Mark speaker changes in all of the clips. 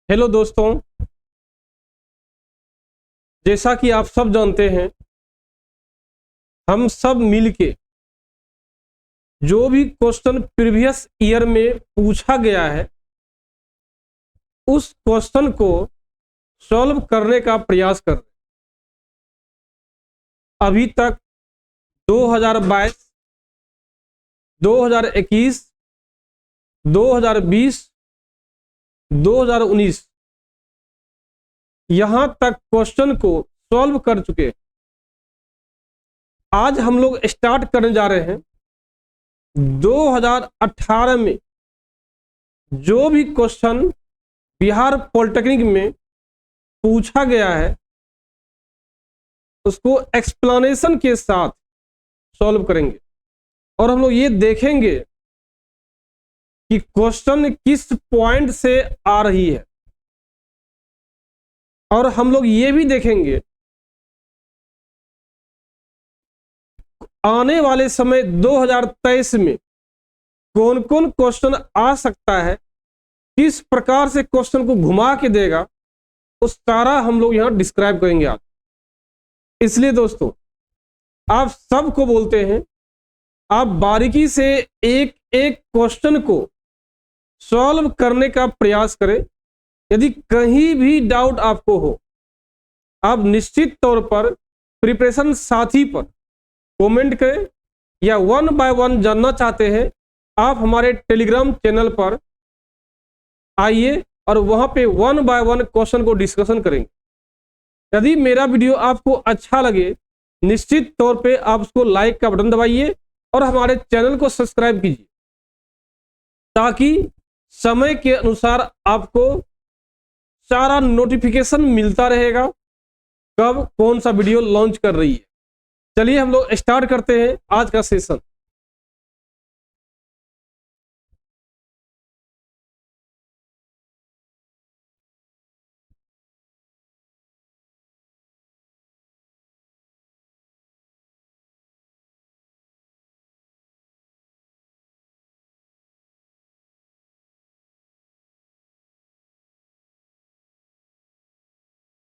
Speaker 1: Hello दोस्तों, जैसा कि आप सब जानते हैं, हम सब मिलके जो भी क्वेश्चन प्रीवियस ईयर में पूछा गया है उस क्वेश्चन को सॉल्व करने का प्रयास कर रहे हैं। अभी तक 2022, 2021, 2020, 2019 यहां तक क्वेश्चन को सॉल्व कर चुके हैं। आज हम लोग स्टार्ट करने जा रहे हैं 2018 में जो भी क्वेश्चन बिहार पॉलिटेक्निक में पूछा गया है उसको एक्सप्लेनेशन के साथ सॉल्व करेंगे और हम लोग ये देखेंगे कि क्वेश्चन किस पॉइंट से आ रही है और हम लोग ये भी देखेंगे आने वाले समय 2023 में कौन कौन क्वेश्चन आ सकता है, किस प्रकार से क्वेश्चन को घुमा के देगा, उस सारा हम लोग यहां डिस्क्राइब करेंगे आज। इसलिए दोस्तों, आप सबको बोलते हैं आप बारीकी से एक एक क्वेश्चन को सॉल्व करने का प्रयास करें। यदि कहीं भी डाउट आपको हो, आप निश्चित तौर पर प्रिपरेशन साथी पर कमेंट करें, या 1 बाय 1 जानना चाहते हैं आप हमारे टेलीग्राम चैनल पर आइए और वहां पे 1 बाय 1 क्वेश्चन को डिस्कशन करेंगे। यदि मेरा वीडियो आपको अच्छा लगे, निश्चित तौर पे आप उसको लाइक का बटन दबाइए और हमारे चैनल को सब्सक्राइब कीजिए ताकि समय के अनुसार आपको सारा नोटिफिकेशन मिलता रहेगा कब कौन सा वीडियो लॉन्च कर रही है। चलिए हम लोग स्टार्ट करते हैं आज का सेशन।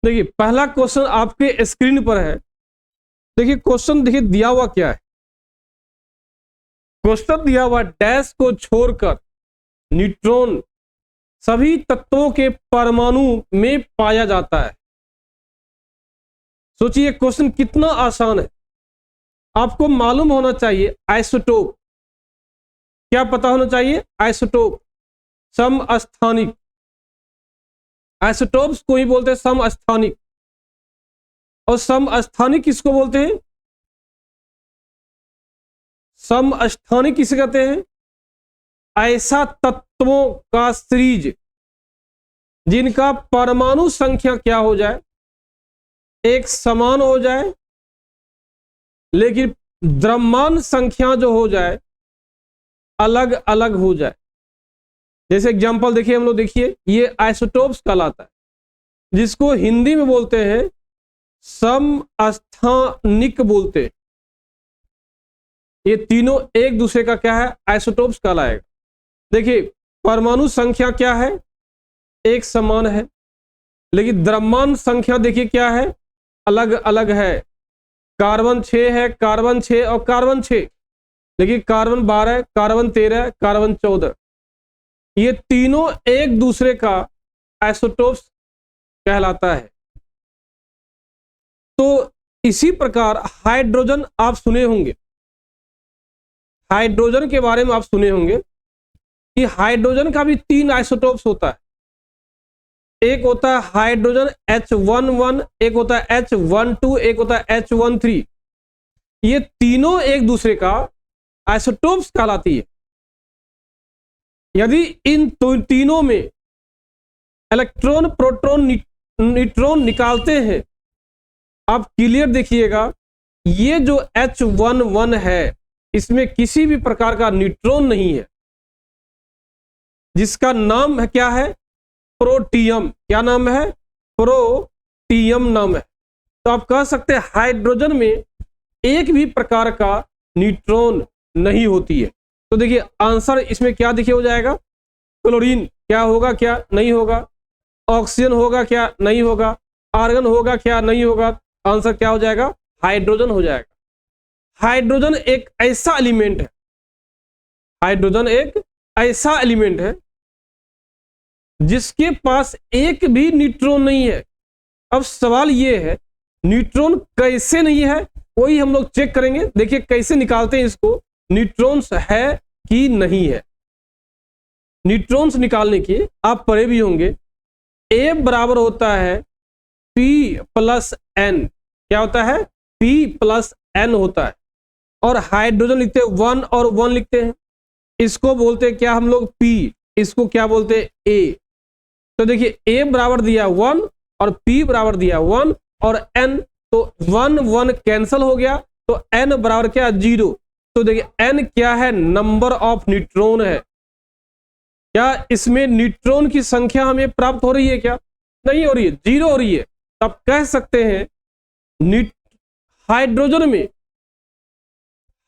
Speaker 1: देखिए, पहला क्वेश्चन आपके स्क्रीन पर है। देखिए क्वेश्चन, देखिए दिया हुआ क्या है। क्वेश्चन दिया हुआ डैश को छोड़कर न्यूट्रॉन सभी तत्वों के परमाणु में पाया जाता है। सोचिए क्वेश्चन कितना आसान है। आपको मालूम होना चाहिए आइसोटोप। क्या पता होना चाहिए? आइसोटोप, समस्थानिक। आइसोटोप्स को ही बोलते हैं समस्थानिक। और समस्थानिक किसको बोलते हैं? समस्थानिक किसे कहते हैं? ऐसा तत्वों का सीरीज जिनका परमाणु संख्या क्या हो जाए, एक समान हो जाए, लेकिन द्रव्यमान संख्या जो हो जाए अलग अलग हो जाए। जैसे एग्जांपल देखिए, हम लोग देखिए ये आइसोटोप्स कहलाता है, जिसको हिंदी में बोलते हैं समस्थानिक बोलते हैं। ये तीनों एक दूसरे का क्या है? आइसोटोप्स कहलाएगा। देखिए परमाणु संख्या क्या है? एक समान है, लेकिन द्रव्यमान संख्या देखिए क्या है? अलग अलग है। कार्बन 6 है, कार्बन 6 और कार्बन 6, लेकिन कार्बन 12, कार्बन 13, कार्बन 14, ये तीनों एक दूसरे का आइसोटोप्स कहलाता है। तो इसी प्रकार हाइड्रोजन आप सुने होंगे, हाइड्रोजन के बारे में आप सुने होंगे कि हाइड्रोजन का भी 3 आइसोटोप्स होता है। एक होता है हाइड्रोजन H11, एक होता है H12, एक होता है H13। ये तीनों एक दूसरे का आइसोटोप्स कहलाती है। यदि इन तीनों में इलेक्ट्रॉन, प्रोटॉन, न्यूट्रॉन निकालते हैं, आप क्लियर देखिएगा, ये जो H11 है इसमें किसी भी प्रकार का न्यूट्रॉन नहीं है, जिसका नाम है क्या है? प्रोटियम। क्या नाम है? प्रोटियम नाम है। तो आप कह सकते हैं हाइड्रोजन में एक भी प्रकार का न्यूट्रॉन नहीं होती है। तो देखिए आंसर इसमें क्या देखिए हो जाएगा? क्लोरीन। क्या होगा, क्या नहीं होगा? ऑक्सीजन होगा क्या, नहीं होगा। आर्गन होगा क्या, नहीं होगा। आंसर क्या हो जाएगा, हाइड्रोजन हो जाएगा। हाइड्रोजन एक ऐसा एलिमेंट है, हाइड्रोजन एक ऐसा एलिमेंट है जिसके पास एक भी न्यूट्रॉन नहीं है। अब सवाल यह है न्यूट्रॉन कैसे नहीं है, वही हम लोग चेक करेंगे। देखिए कैसे निकालते हैं इसको, न्यूट्रॉन्स है कि नहीं है। न्यूट्रॉन्स निकालने की आप पढ़े भी होंगे, ए बराबर होता है P प्लस एन। क्या होता है, P प्लस एन होता है। और हाइड्रोजन लिखते हैं 1 और 1 लिखते हैं, इसको बोलते हैं क्या हम लोग P, इसको क्या बोलते हैं A। तो देखिए A बराबर दिया 1 और P बराबर दिया 1 और N, तो 1 1 कैंसिल हो गया, तो N बराबर क्या, 0। तो देखिए N क्या है, नंबर ऑफ न्यूट्रॉन है। क्या इसमें न्यूट्रॉन की संख्या हमें प्राप्त हो रही है, क्या नहीं हो रही है, 0 हो रही है। तब कह सकते हैं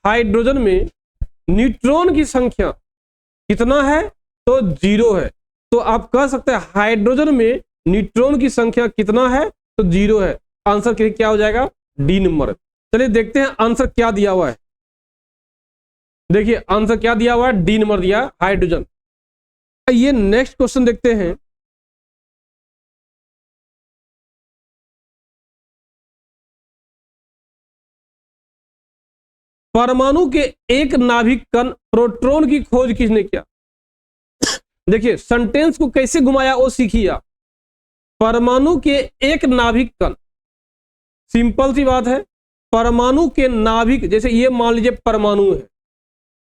Speaker 1: हाइड्रोजन में न्यूट्रॉन की संख्या कितना है, तो 0 है। तो आप कह सकते हैं हाइड्रोजन में न्यूट्रॉन की संख्या कितना है, तो 0 है। आंसर क्या हो जाएगा, डी नंबर। चलिए देखते हैं आंसर क्या दिया हुआ है। देखिए आंसर क्या दिया हुआ है, डी नंबर दिया हाइड्रोजन। ये नेक्स्ट क्वेश्चन देखते हैं। परमाणु के एक नाभिक कण प्रोटॉन की खोज किसने किया। देखिए सेंटेंस को कैसे घुमाया वो सीखिए आप। परमाणु के एक नाभिक कण, सिंपल सी बात है, परमाणु के नाभिक, जैसे ये मान लीजिए परमाणु है,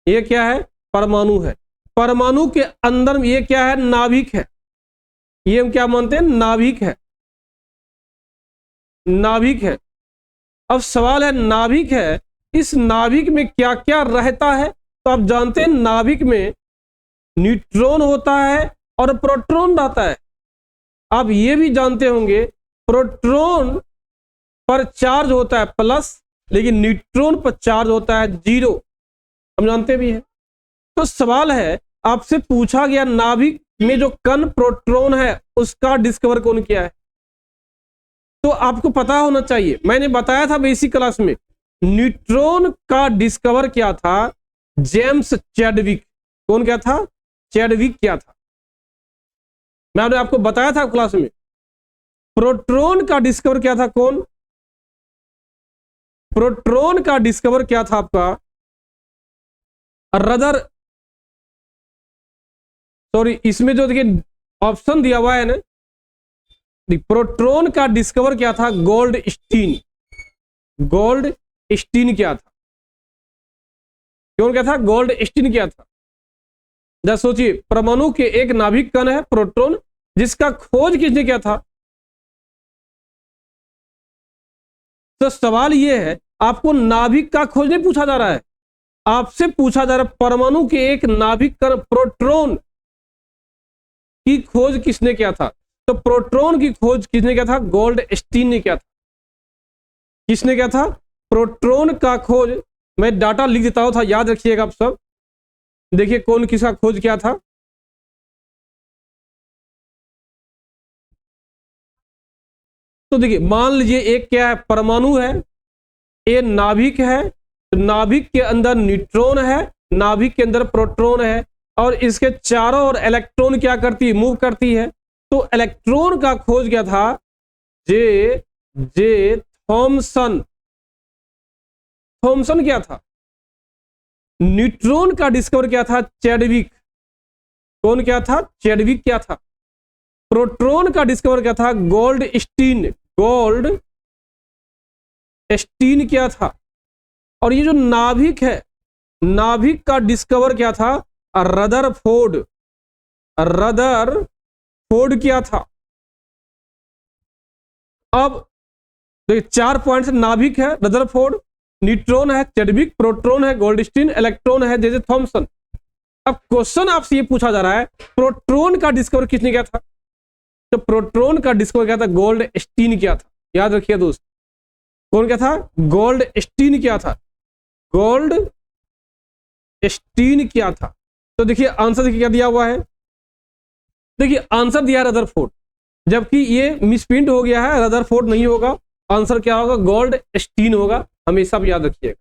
Speaker 1: ये क्या है, परमाणु है। परमाणु के अंदर में ये क्या है, नाभिक है। ये हम क्या मानते हैं, नाभिक है, नाभिक है। अब सवाल है नाभिक है, इस नाभिक में क्या क्या रहता है। तो आप जानते हैं नाभिक में न्यूट्रॉन होता है और प्रोटॉन रहता है। आप ये भी जानते होंगे प्रोटॉन पर चार्ज होता है प्लस, लेकिन न्यूट्रॉन पर चार्ज होता है 0, हम जानते भी हैं। तो सवाल है आपसे पूछा गया नाभिक में जो कण प्रोटॉन है उसका डिस्कवर कौन किया है। तो आपको पता होना चाहिए, मैंने बताया था बेसिक क्लास में, न्यूट्रॉन का डिस्कवर किया था जेम्स चैडविक। कौन क्या था, चैडविक क्या था। मैंने आपको बताया था क्लास में। प्रोटॉन का डिस्कवर किया था कौन, प्रोटॉन का डिस्कवर किया था आपका रदर, सॉरी इसमें जो देखिए ऑप्शन दिया हुआ है ना, प्रोटॉन का डिस्कवर किया था गोल्ड स्टीन। गोल्ड स्टीन क्या था, कौन क्या था, गोल्ड स्टीन क्या था। जरा सोचिए, परमाणु के एक नाभिक कण है प्रोटॉन, जिसका खोज किसने किया था। तो सवाल यह है आपको नाभिक का खोज नहीं पूछा जा रहा है, आपसे पूछा जा रहा है परमाणु के एक नाभिक कण प्रोटॉन की खोज किसने किया था। तो प्रोटॉन की खोज किसने किया था, गोल्ड स्टीन ने किया था। किसने किया था, प्रोटॉन का खोज, मैं डाटा लिख देता हूं था, याद रखिएगा आप सब। देखिए कौन किसका खोज किया था। तो देखिए मान लीजिए एक क्या है, परमाणु है, ये नाभिक है, तो नाभिक के अंदर न्यूट्रॉन है, नाभिक के अंदर प्रोटॉन है, और इसके चारों ओर इलेक्ट्रॉन क्या करती है, मूव करती है। तो इलेक्ट्रॉन का खोज क्या था, जे जे थॉमसन। थॉमसन क्या था। न्यूट्रॉन का डिस्कवर क्या था, चैडविक। कौन क्या था, चैडविक क्या था। प्रोटॉन का डिस्कवर क्या था, गोल्ड स्टीन। गोल्ड स्टीन क्या था। और ये जो नाभिक है, नाभिक का डिस्कवर क्या था, रदरफोर्ड। रदरफोर्ड क्या था। अब देखिए 4 पॉइंट्स, नाभिक है रदरफोर्ड, न्यूट्रॉन है चैडविक, प्रोटॉन है गोल्डस्टीन, इलेक्ट्रॉन है जे थॉमसन। अब क्वेश्चन आपसे ये पूछा जा रहा है प्रोटॉन का डिस्कवर किसने किया था। तो प्रोटॉन का डिस्कवर क्या था, गोल्ड स्टीन किया था। याद रखिए दोस्त, कौन क्या था, गोल्ड स्टीन किया था। गोल्ड स्टीन किया था। तो देखिए आंसर देखिए क्या दिया हुआ है, देखिए आंसर दिया रदरफोर्ड। जबकि ये मिसप्रिंट हो गया है, रदरफोर्ड नहीं होगा। आंसर क्या होगा? गोल्डस्टीन होगा, हमेशा भी याद रखिएगा।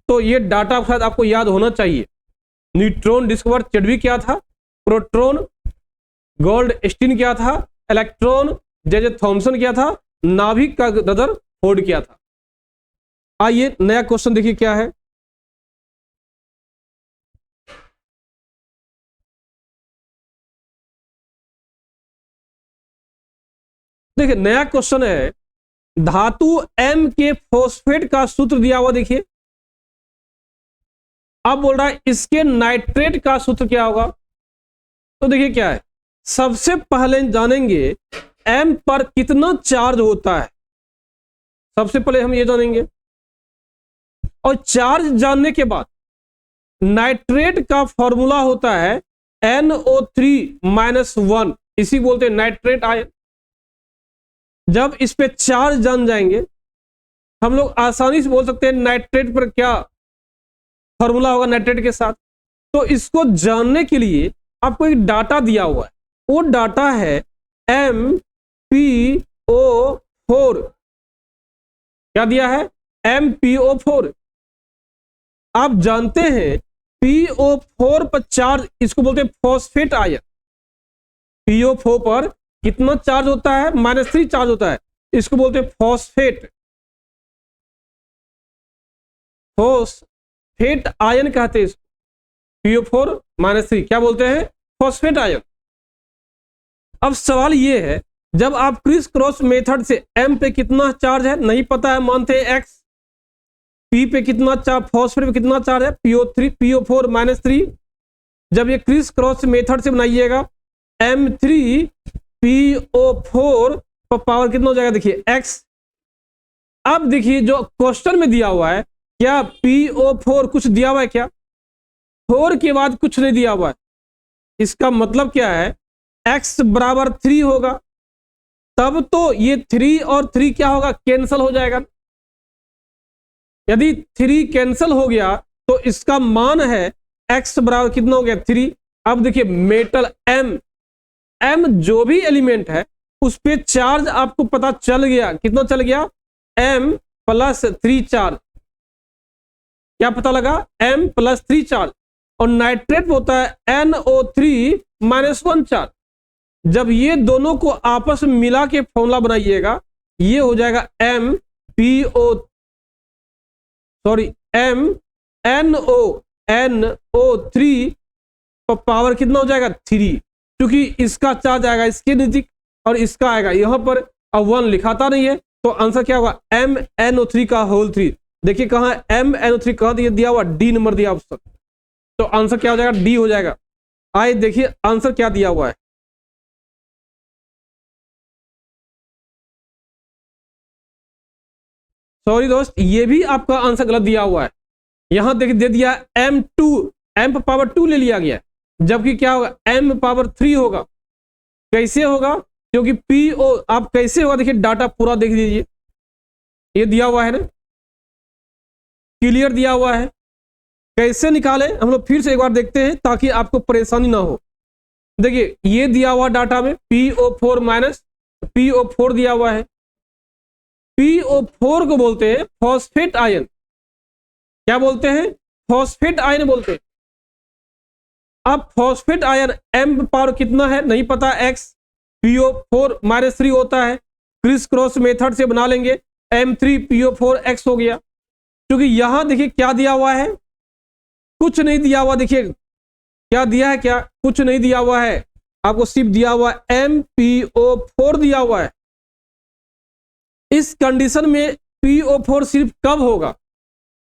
Speaker 1: तो ये डाटा शायद आपको याद होना चाहिए। न्यूट्रॉन डिस्कवर चेडविक क्या था, प्रोटॉन गोल्डस्टीन क्या था, इलेक्ट्रॉन जे थॉमसन क्या था, नाभिक का रदरफोर्ड क्या था। आइए नया क्वेश्चन देखिए क्या है। देखिए नया क्वेश्चन है, धातु एम के फॉस्फेट का सूत्र दिया हुआ देखिए। अब बोल रहा है इसके नाइट्रेट का सूत्र क्या होगा। तो देखिए क्या है, सबसे पहले जानेंगे एम पर कितना चार्ज होता है, सबसे पहले हम ये जानेंगे। और चार्ज जानने के बाद नाइट्रेट का फॉर्मूला होता है NO3-1, इसी बोलते हैं नाइट्रेट आयन। जब इस पे चार्ज जान जाएंगे हम लोग आसानी से बोल सकते हैं नाइट्रेट पर क्या फॉर्मूला होगा नाइट्रेट के साथ। तो इसको जानने के लिए आपको एक डाटा दिया हुआ है, वो डाटा है MPO4। क्या दिया है? MPO4। आप जानते हैं PO4 पर चार्ज, इसको बोलते हैं फॉस्फेट आयन। PO4 पर कितना चार्ज होता है? -3 चार्ज होता है, इसको बोलते हैं फॉस्फेट। फॉस्फेट आयन कहते हैं इसको। PO4 -3 क्या बोलते हैं? Phosphate ion. अब सवाल यह है, जब आप क्रिस क्रॉस मेथड से M पे कितना चार्ज है नहीं पता है, मानते हैं X। P पे कितना चार्ज, फॉस्फेट पे कितना चार्ज है PO4 -3। जब ये क्रिस क्रॉस मेथड से बनाइएगा M3PO4 पर पावर कितना हो जाएगा? देखिए X। अब देखिए जो क्वेश्चन में दिया हुआ है, क्या PO4 कुछ दिया हुआ है क्या? 4 के बाद कुछ नहीं दिया हुआ है। इसका मतलब क्या है? X बराबर 3 होगा, तब तो ये 3 और 3 क्या होगा? कैंसल हो जाएगा। यदि 3 कैंसल हो गया तो इसका मान है X बराबर कितना हो गया? 3। अब देखिए मेटल M जो भी एलिमेंट है उस पे चार्ज आपको पता चल गया, कितना चल गया? M+3 charge. क्या पता लगा? M+3 charge. और नाइट्रेट होता है NO3-1 चार्ज। जब ये दोनों को आपस में मिला के फॉर्मूला बनाइएगा, ये हो जाएगा NO3 पर पावर कितना हो जाएगा? 3। क्योंकि इसका चार्ज आएगा इसके नजदीक और इसका आएगा यहां पर, अब 1 लिखाता नहीं है, तो आंसर क्या होगा? MnO3 का होल 3। देखिए कहां MnO3 कहां दिया हुआ? डी नंबर दिया ऑप्शन। तो आंसर क्या हो जाएगा? डी हो जाएगा। आइए देखिए आंसर क्या दिया हुआ है। सॉरी दोस्त, ये भी आपका आंसर गलत दिया हुआ है। यहां देखिए दे दिया M2, M पावर 2 ले लिया गया, जबकि क्या होगा? M पावर 3 होगा। कैसे होगा? क्योंकि PO आप कैसे होगा, देखिए डाटा पूरा देख लीजिए, ये दिया हुआ है ना, क्लियर दिया हुआ है। कैसे निकाले हम लोग फिर से एक बार देखते हैं ताकि आपको परेशानी ना हो। देखिए ये दिया हुआ डाटा में PO4 दिया हुआ है। PO4 को बोलते हैं फॉस्फेट आयन। क्या बोलते हैं? फॉस्फेट आयन बोलते हैं। अब फॉस्फेट आयन M पावर कितना है नहीं पता, X। PO4 -3 होता है, क्रिस क्रॉस मेथड से बना लेंगे, M3PO4X हो गया। क्योंकि यहां देखिए क्या दिया हुआ है? कुछ नहीं दिया हुआ। देखिए क्या दिया है? क्या कुछ नहीं दिया हुआ है, आपको सिर्फ दिया हुआ MPO4 दिया हुआ है। इस कंडीशन में PO4 सिर्फ कब होगा?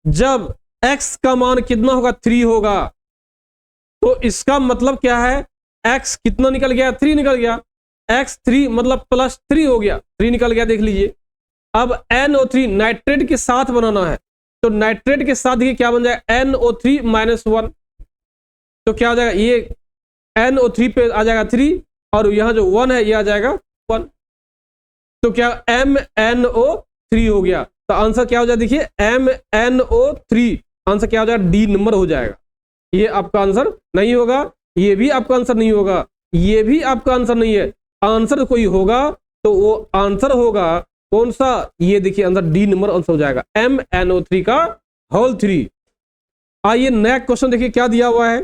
Speaker 1: जब X का मान कितना होगा? 3 होगा। तो इसका मतलब क्या है? X कितना निकल गया? 3 निकल गया। X3 मतलब +3 हो गया, 3 निकल गया, देख लीजिए। अब NO3 नाइट्रेट के साथ बनाना है, तो नाइट्रेट के साथ ये क्या बन जाएगा? NO3-1। तो क्या हो जाएगा? ये NO3 पे आ जाएगा 3 और यहाँ जो 1 है ये आ जाएगा 1। तो क्या MnO3 हो गया। तो आंसर क्या हो जाएगा? देखिए MnO3, आंसर क्या हो जाएगा? डी नंबर हो जाएगा। ये आपका आंसर नहीं होगा, ये भी आपका आंसर नहीं होगा, ये भी आपका आंसर नहीं है। आंसर कोई होगा तो वो आंसर होगा कौन सा, ये देखिए अंदर डी नंबर आंसर हो जाएगा, MnO3 का होल 3। आइए नया क्वेश्चन देखिए क्या दिया हुआ है।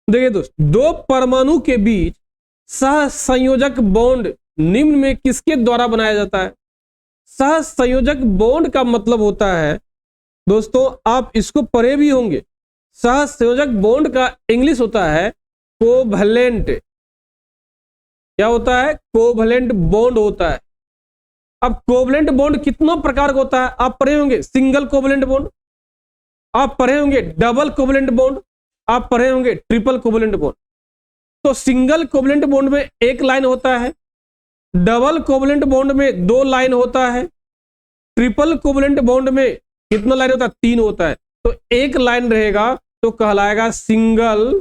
Speaker 1: देखिए दोस्त, दो परमाणु के बीच सहसंयोजक बॉन्ड निम्न में किसके द्वारा बनाया जाता है। सहसंयोजक बॉन्ड का मतलब होता है दोस्तों, आप इसको पढ़े भी होंगे, सहसंयोजक बॉन्ड का इंग्लिश होता है कोवैलेंट। क्या होता है, कोवैलेंट बॉन्ड होता है। अब कोवैलेंट बॉन्ड कितना प्रकार का होता है आप पढ़े होंगे, सिंगल कोवैलेंट बॉन्ड, आप पढ़े होंगे डबल कोवैलेंट बॉन्ड, आप पढ़े होंगे ट्रिपल कोवैलेंट बॉन्ड। तो सिंगल कोवैलेंट बॉन्ड में एक लाइन होता है, डबल कोवैलेंट बॉन्ड में 2 लाइन होता है, ट्रिपल कोवैलेंट बॉन्ड में कितना लाइन होता है, 3 होता है। तो एक लाइन रहेगा तो कहलाएगा सिंगल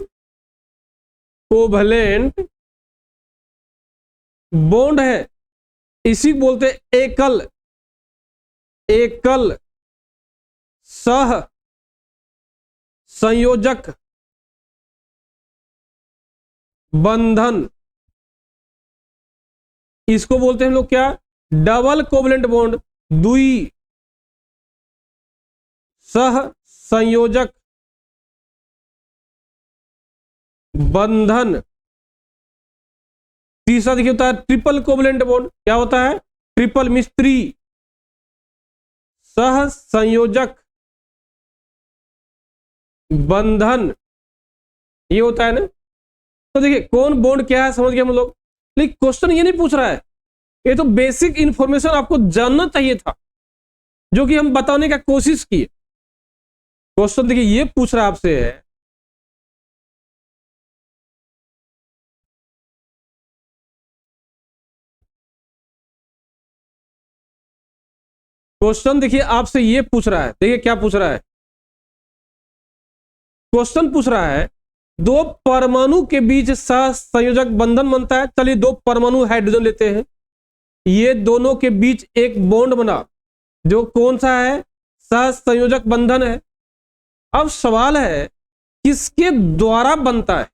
Speaker 1: कोवैलेंट बॉन्ड है। इसी बोलते एकल एकल सह संयोजक बंधन, इसको बोलते हैं हम लोग क्या, डबल कोवैलेंट बॉन्ड, द्वि सह संयोजक बंधन। तीसरा देखिए होता है ट्रिपल कोवैलेंट बॉन्ड, क्या होता है, ट्रिपल मिस्त्री सह संयोजक बंधन, ये होता है ना। तो देखिए कौन बॉन्ड क्या है समझ गए हम लोग, लेकिन क्वेश्चन ये नहीं पूछ रहा है, ये तो बेसिक इंफॉर्मेशन आपको जानना चाहिए था जो कि हम बताने का कोशिश किए। क्वेश्चन देखिए ये पूछ रहा है आपसे है, क्वेश्चन देखिए आपसे ये पूछ रहा है, देखिए क्या पूछ रहा है, क्वेश्चन पूछ रहा है दो परमाणु के बीच सहसंयोजक बंधन बनता है। चलिए 2 परमाणु हाइड्रोजन लेते हैं, ये दोनों के बीच एक बॉन्ड बना जो कौन सा है, सहसंयोजक बंधन है। अब सवाल है किसके द्वारा बनता है,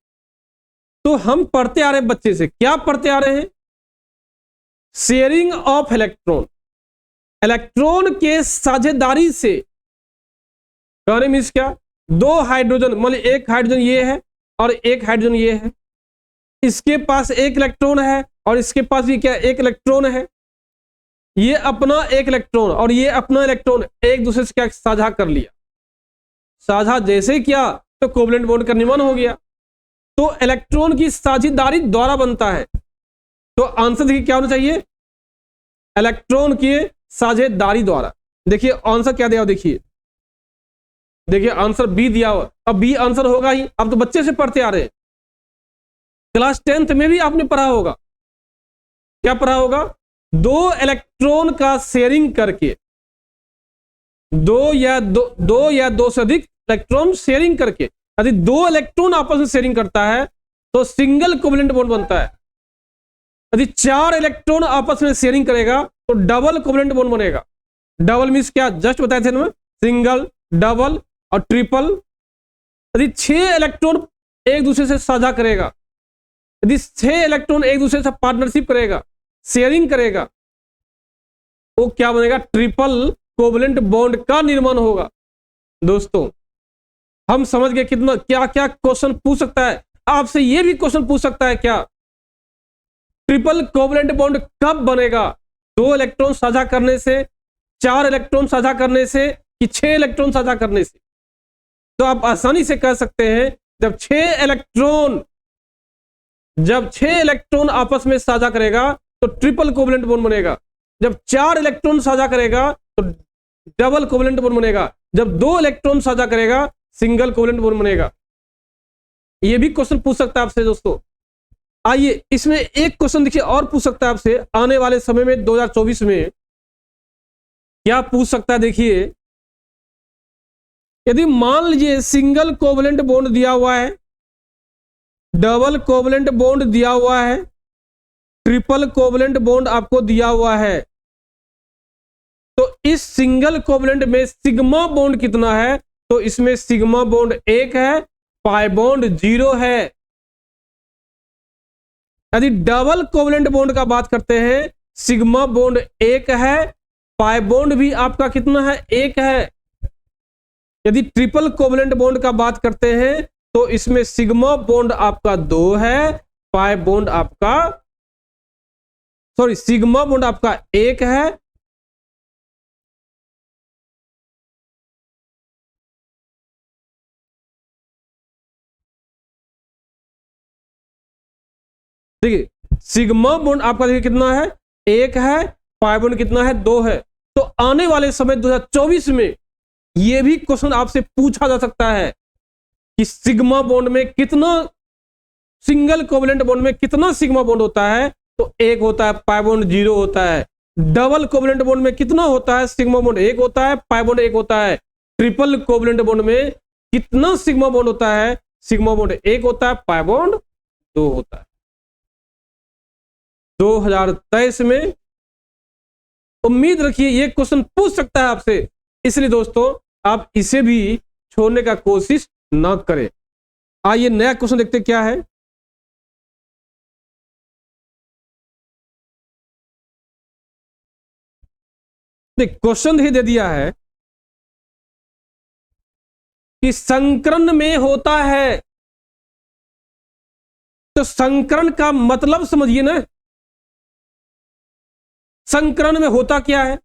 Speaker 1: तो हम पढ़ते आ रहे हैं बच्चे से, क्या पढ़ते आ रहे हैं, शेयरिंग ऑफ इलेक्ट्रॉन, इलेक्ट्रॉन के साझेदारी से। कहने मीन्स क्या, 2 हाइड्रोजन, मान ली एक हाइड्रोजन ये है और एक हाइड्रोजन ये है, इसके पास एक इलेक्ट्रॉन है और इसके पास भी क्या एक इलेक्ट्रॉन है, ये अपना एक इलेक्ट्रॉन और ये अपना इलेक्ट्रॉन एक दूसरे से क्या साझा कर लिया, साझा जैसे किया तो कोवैलेंट बॉन्ड का निर्माण हो गया। तो इलेक्ट्रॉन की साझेदारी द्वारा बनता है, तो आंसर देखिए क्या होना चाहिए, इलेक्ट्रॉन की साझेदारी द्वारा। देखिए आंसर क्या दिया, देखिए देखिए आंसर बी दिया हुआ, अब बी आंसर होगा ही, अब तो बच्चे से पढ़ते आ रहे हैं, क्लास 10th में भी आपने पढ़ा होगा, क्या पढ़ा होगा, 2 इलेक्ट्रॉन का शेयरिंग करके, 2 या 2 से अधिक इलेक्ट्रॉन शेयरिंग करके, यदि 2 इलेक्ट्रॉन आपस में शेयरिंग करता है तो सिंगल कोवैलेंट बॉन्ड बनता है। यदि 4 इलेक्ट्रॉन आपस में शेयरिंग करेगा तो डबल कोवैलेंट बॉन्ड बनेगा। डबल मीन्स क्या, जस्ट बताए थे ना, सिंगल, डबल और ट्रिपल। यदि 6 इलेक्ट्रॉन एक दूसरे से साझा करेगा, यदि 6 इलेक्ट्रॉन एक दूसरे से पार्टनरशिप करेगा, शेयरिंग करेगा, वो क्या बनेगा, ट्रिपल कोवैलेंट बॉन्ड का निर्माण होगा। दोस्तों हम समझ गए कितना, क्या क्या क्वेश्चन पूछ सकता है आपसे, ये भी क्वेश्चन पूछ सकता है क्या, ट्रिपल कोवैलेंट बॉन्ड कब बनेगा, 2 इलेक्ट्रॉन साझा करने से, 4 इलेक्ट्रॉन साझा करने से कि 6 इलेक्ट्रॉन साझा करने से। तो आप आसानी से कह सकते हैं जब 6 इलेक्ट्रॉन आपस में साझा करेगा तो ट्रिपल कोवैलेंट बॉन्ड बनेगा, जब 4 इलेक्ट्रॉन साझा करेगा तो डबल कोवैलेंट बॉन्ड बनेगा, जब 2 इलेक्ट्रॉन साझा करेगा सिंगल कोवैलेंट बॉन्ड बनेगा। यह भी क्वेश्चन पूछ सकता है आपसे दोस्तों। आइए इसमें एक क्वेश्चन देखिए और पूछ सकता है आपसे आने वाले समय में 2024 में, क्या पूछ सकता है देखिए, यदि मान लीजिए सिंगल कोवैलेंट बॉन्ड दिया हुआ है, डबल कोवैलेंट बॉन्ड दिया हुआ है, ट्रिपल कोवैलेंट बॉन्ड आपको दिया हुआ है, तो इस सिंगल कोवैलेंट में सिग्मा बॉन्ड कितना है तो इसमें सिग्मा बॉन्ड 1 है, पाई बॉन्ड 0 है। यदि डबल कोवलेंट बॉन्ड का बात करते हैं, सिग्मा बॉन्ड 1 है, पाई बॉन्ड भी आपका कितना है, 1 है। यदि ट्रिपल कोवलेंट बॉन्ड का बात करते हैं तो इसमें सिग्मा बॉन्ड आपका 2 है, पाई बॉन्ड आपका सिग्मा बॉन्ड आपका 1 है, देखिए सिग्मा बॉन्ड आपका देखिए कितना है, 1 है, पाई बॉन्ड कितना है, 2 है। तो आने वाले समय 2024 में यह भी क्वेश्चन आपसे पूछा जा सकता है कि सिग्मा बॉन्ड में कितना, सिंगल कोवलेंट बॉन्ड में कितना सिग्मा बॉन्ड होता है, तो 1 होता है, पाई बॉन्ड 0 होता है। डबल कोवलेंट बॉन्ड में कितना होता है, सिग्मा बॉन्ड 1 होता है, पाई बॉन्ड 1 होता है। ट्रिपल कोवलेंट बॉन्ड में कितना सिग्मा बॉन्ड होता है, सिग्मा बॉन्ड 1 होता है, पाई बॉन्ड 2 होता है। 2023 में उम्मीद रखिए ये क्वेश्चन पूछ सकता है आपसे, इसलिए दोस्तों आप इसे भी छोड़ने का कोशिश ना करें। आइए नया क्वेश्चन देखते क्या है। क्वेश्चन ही दे दिया है कि संकरण में होता है, तो संकरण का मतलब समझिए ना, संकरण में होता क्या है।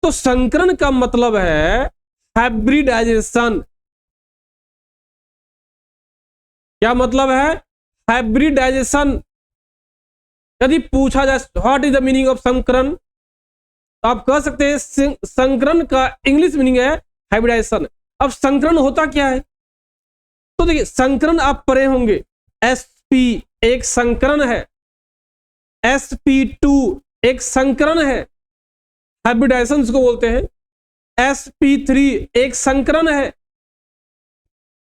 Speaker 1: तो संकरण का मतलब है हाइब्रिडाइजेशन। क्या मतलब है, हाइब्रिडाइजेशन। यदि पूछा जाए what is the meaning of संकरण, तो आप कह सकते हैं संकरण का इंग्लिश मीनिंग है हाइब्रिडाइजेशन। अब संकरण होता क्या है, तो देखिए संकरण आप पढ़े होंगे, sp एक संकरण है, sp2 एक संकरण है, हाइब्रिडाइजेशन को बोलते हैं। sp3 एक संकरण है,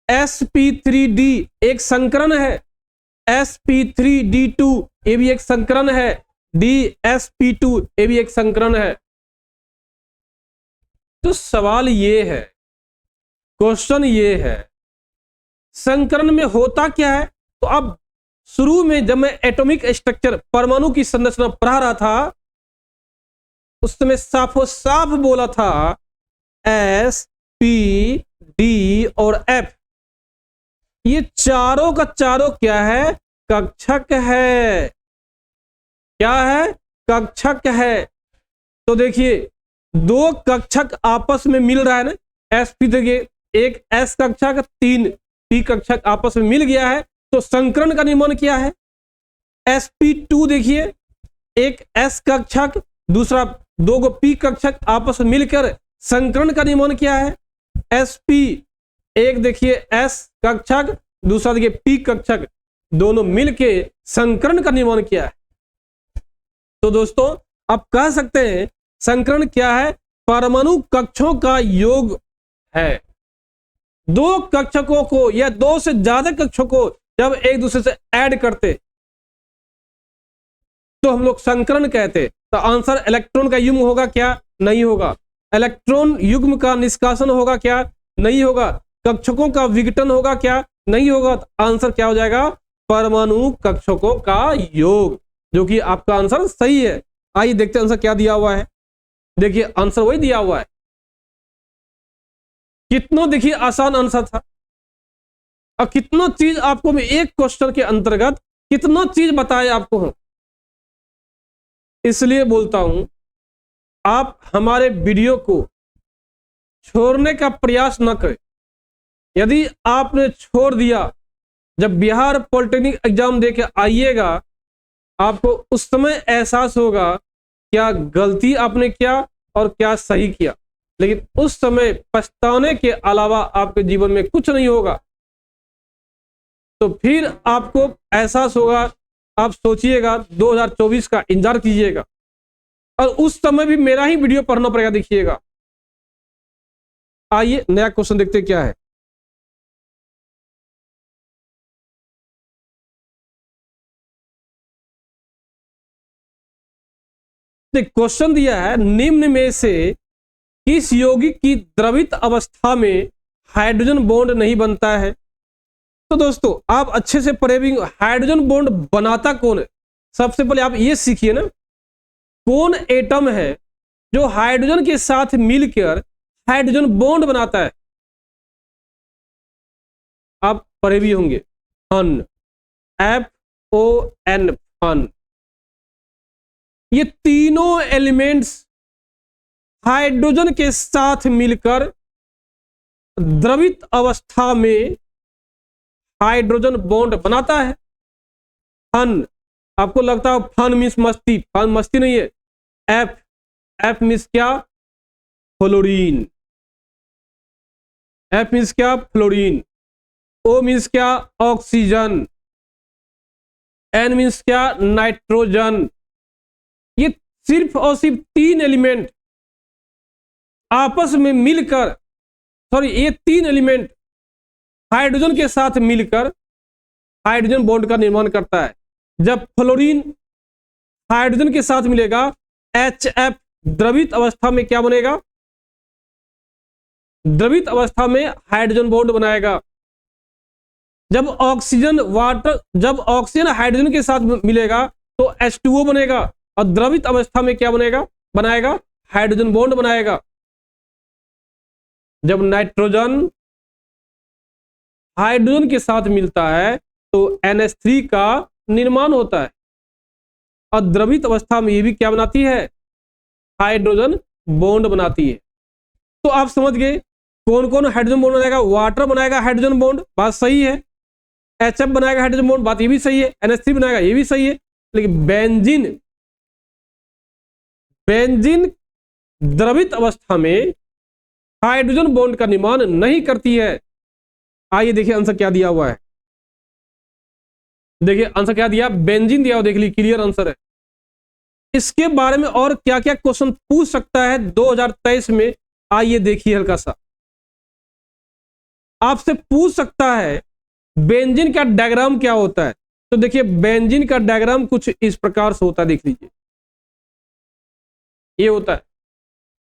Speaker 1: sp3d एक संकरण है, sp3d2 ये भी एक संकरण है, dsp2 ये भी एक संकरण है। तो सवाल ये है, क्वेश्चन ये है, संकरण में होता क्या है। तो अब शुरू में जब मैं एटॉमिक स्ट्रक्चर परमाणु की संरचना पढ़ा रहा था, उस समय साफो साफ बोला था S, P, D और F ये चारों का चारों क्या है, कक्षक है। क्या है, कक्षक है। तो देखिए दो कक्षक आपस में मिल रहा है ना, sp देखिए एक s कक्षक 3 p कक्षक आपस में मिल गया है, तो संकरण का नियमन क्या है, sp2 देखिए एक s कक्षक दूसरा 2 गो p कक्षक आपस में मिलकर संकरण का नियमन क्या है, sp एक देखिए s कक्षक दूसरा देखिए p कक्षक दोनों मिलके संकरण का नियमन क्या है। तो दोस्तों आप कह सकते हैं संकरण क्या है, परमाणु कक्षों का योग है। दो कक्षकों को या दो से ज्यादा कक्षों को जब एक दूसरे से ऐड करते तो हम लोग संकरण कहते। तो आंसर इलेक्ट्रॉन का युग्म होगा क्या, नहीं होगा। इलेक्ट्रॉन युग्म का निष्कासन होगा क्या, नहीं होगा। कक्षकों का विघटन होगा क्या, नहीं होगा। तो आंसर क्या हो जाएगा, परमाणु कक्षकों का योग, जो कि आपका आंसर सही है। आइए देखते हैं आंसर क्या दिया हुआ है। देखिए आंसर वही दिया हुआ है, कितना देखिए आसान आंसर था और कितना चीज आपको मैं एक क्वेश्चन के अंतर्गत कितना चीज बताए आपको हूं। इसलिए बोलता हूं आप हमारे वीडियो को छोड़ने का प्रयास न करें। यदि आपने छोड़ दिया, जब बिहार पॉलिटेक्निक एग्जाम देके आइएगा आपको उस समय एहसास होगा क्या गलती आपने किया और क्या सही किया, लेकिन उस समय पछताने के अलावा आपके जीवन में कुछ नहीं होगा। तो फिर आपको एहसास होगा, आप सोचिएगा 2024 का इंतजार कीजिएगा और उस समय भी मेरा ही वीडियो पढ़ना पड़ेगा, देखिएगा। आइए नया क्वेश्चन देखते क्या है। क्वेश्चन दिया है, निम्न में से किस यौगिक की द्रवित अवस्था में हाइड्रोजन बॉन्ड नहीं बनता है। तो दोस्तों आप अच्छे से पढ़े भी, हाइड्रोजन बॉन्ड बनाता कौन है? सबसे पहले आप ये सीखिए ना, कौन एटम है जो हाइड्रोजन के साथ मिलकर हाइड्रोजन बॉन्ड बनाता है? आप पढ़े भी होंगे, फन, FON, फन। ये तीनों एलिमेंट्स हाइड्रोजन के साथ मिलकर द्रवित अवस्था में हाइड्रोजन बॉन्ड बनाता है। फन, आपको लगता है फन मीन्स मस्ती, फन मस्ती नहीं है। एफ मीन्स क्या? फ्लोरीन। एफ मीन्स क्या? फ्लोरीन। ओ मीन्स क्या? ऑक्सीजन। एन मीन्स क्या? नाइट्रोजन। ये सिर्फ और सिर्फ तीन एलिमेंट आपस में मिलकर, सॉरी, ये तीन एलिमेंट हाइड्रोजन के साथ मिलकर हाइड्रोजन बॉन्ड का निर्माण करता है। जब फ्लोरीन हाइड्रोजन के साथ मिलेगा, HF द्रवित अवस्था में क्या बनेगा? द्रवित अवस्था में हाइड्रोजन बॉन्ड बनाएगा। जब ऑक्सीजन हाइड्रोजन के साथ मिलेगा तो H2O बनेगा, और द्रवित अवस्था में क्या बनाएगा? हाइड्रोजन बॉन्ड बनाएगा। जब नाइट्रोजन हाइड्रोजन के साथ मिलता है तो NH3 का निर्माण होता है, और द्रवित अवस्था में ये भी क्या बनाती है? हाइड्रोजन बॉन्ड बनाती है। तो आप समझ गए कौन कौन हाइड्रोजन बॉन्ड बनाएगा? वाटर बनाएगा हाइड्रोजन बॉन्ड, बात सही है। HF बनाएगा हाइड्रोजन बॉन्ड, बात ये भी सही है। NH3 बनाएगा, ये भी सही है। लेकिन बेंजीन द्रवित अवस्था में हाइड्रोजन बॉन्ड का निर्माण नहीं करती है। आइए देखिए आंसर क्या दिया हुआ है। देखिए आंसर क्या दिया, बेंजीन दिया हुआ, देख लीजिए, क्लियर आंसर है। इसके बारे में और क्या क्या क्वेश्चन पूछ सकता है 2023 में, आइए देखिए। हल्का सा आपसे पूछ सकता है बेंजीन का डायग्राम क्या होता है। तो देखिए बेंजीन का डायग्राम कुछ इस प्रकार से होता है, देख लीजिए, ये होता है।